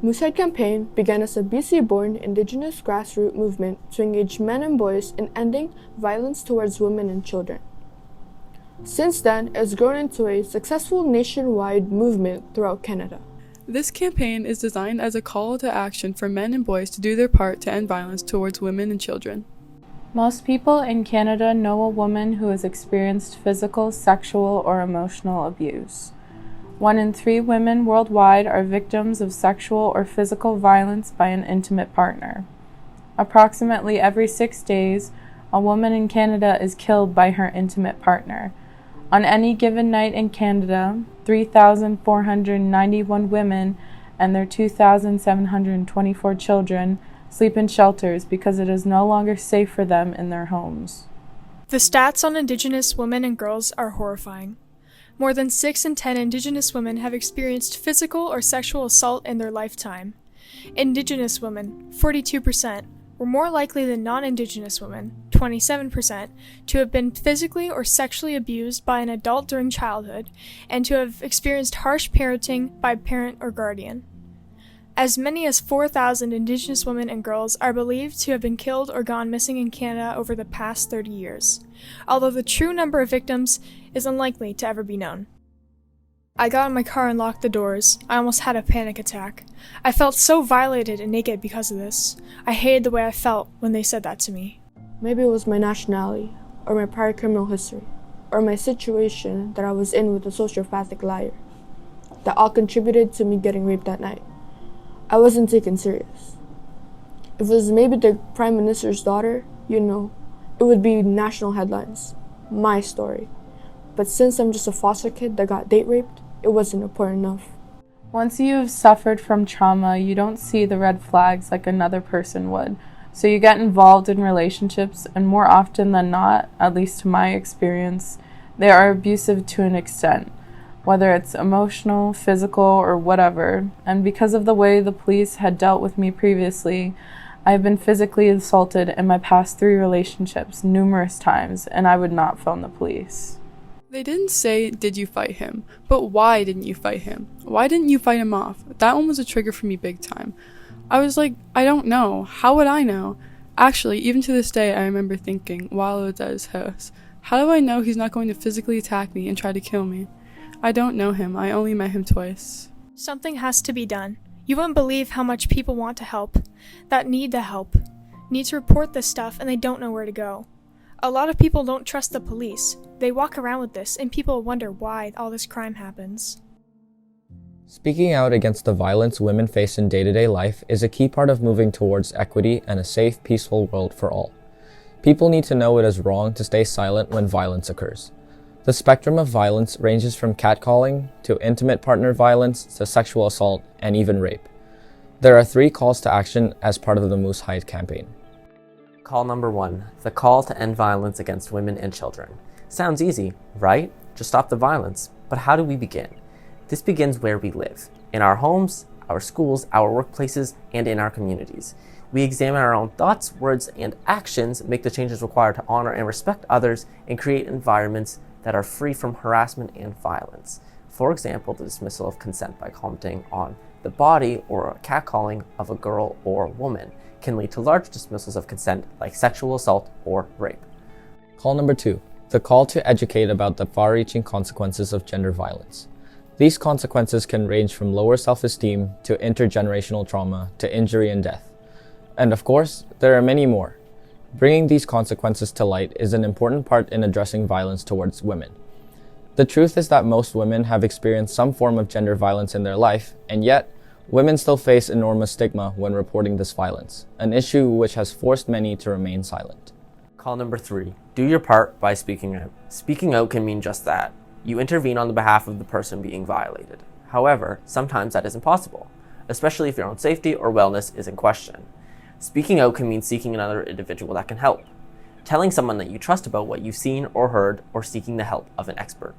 Moosehead Campaign began as a BC-born indigenous grassroots movement to engage men and boys in ending violence towards women and children. Since then, it has grown into a successful nationwide movement throughout Canada. This campaign is designed as a call to action for men and boys to do their part to end violence towards women and children. Most people in Canada know a woman who has experienced physical, sexual, or emotional abuse. 1 in 3 women worldwide are victims of sexual or physical violence by an intimate partner. Approximately every 6 days, a woman in Canada is killed by her intimate partner. On any given night in Canada, 3,491 women and their 2,724 children sleep in shelters because it is no longer safe for them in their homes. The stats on Indigenous women and girls are horrifying. More than 6 in 10 Indigenous women have experienced physical or sexual assault in their lifetime. Indigenous women, 42%, were more likely than non-Indigenous women, 27%, to have been physically or sexually abused by an adult during childhood, and to have experienced harsh parenting by parent or guardian. As many as 4,000 Indigenous women and girls are believed to have been killed or gone missing in Canada over the past 30 years, although the true number of victims is unlikely to ever be known. I got in my car and locked the doors. I almost had a panic attack. I felt so violated and naked because of this. I hated the way I felt when they said that to me. Maybe it was my nationality, or my prior criminal history, or my situation that I was in with a sociopathic liar, that all contributed to me getting raped that night. I wasn't taken serious. If it was maybe the Prime Minister's daughter, it would be national headlines. My story. But since I'm just a foster kid that got date raped, it wasn't important enough. Once you have suffered from trauma, you don't see the red flags like another person would. So you get involved in relationships, and more often than not, at least to my experience, they are abusive to an extent, whether it's emotional, physical, or whatever. And because of the way the police had dealt with me previously, I have been physically assaulted in my past 3 relationships numerous times, and I would not phone the police. They didn't say, did you fight him? But why didn't you fight him? Why didn't you fight him off? That one was a trigger for me big time. I was like, I don't know. How would I know? Actually, even to this day, I remember thinking, while I was at his house, how do I know he's not going to physically attack me and try to kill me? I don't know him. I only met him twice. Something has to be done. You wouldn't believe how much people want to help, that need the help, need to report this stuff, and they don't know where to go. A lot of people don't trust the police. They walk around with this, and people wonder why all this crime happens. Speaking out against the violence women face in day-to-day life is a key part of moving towards equity and a safe, peaceful world for all. People need to know it is wrong to stay silent when violence occurs. The spectrum of violence ranges from catcalling to intimate partner violence to sexual assault and even rape. There are 3 calls to action as part of the Moosehead campaign. Call number 1, the call to end violence against women and children. Sounds easy, right? Just stop the violence. But how do we begin? This begins where we live, in our homes, our schools, our workplaces, and in our communities. We examine our own thoughts, words, and actions, make the changes required to honor and respect others, and create environments that are free from harassment and violence. For example, the dismissal of consent by commenting on the body or catcalling of a girl or woman can lead to large dismissals of consent like sexual assault or rape. Call number 2, the call to educate about the far-reaching consequences of gender violence. These consequences can range from lower self-esteem to intergenerational trauma to injury and death. And of course, there are many more. Bringing these consequences to light is an important part in addressing violence towards women. The truth is that most women have experienced some form of gender violence in their life, and yet, women still face enormous stigma when reporting this violence, an issue which has forced many to remain silent. Call number 3, do your part by speaking out. Speaking out can mean just that. You intervene on the behalf of the person being violated. However, sometimes that isn't possible, especially if your own safety or wellness is in question. Speaking out can mean seeking another individual that can help, telling someone that you trust about what you've seen or heard, or seeking the help of an expert.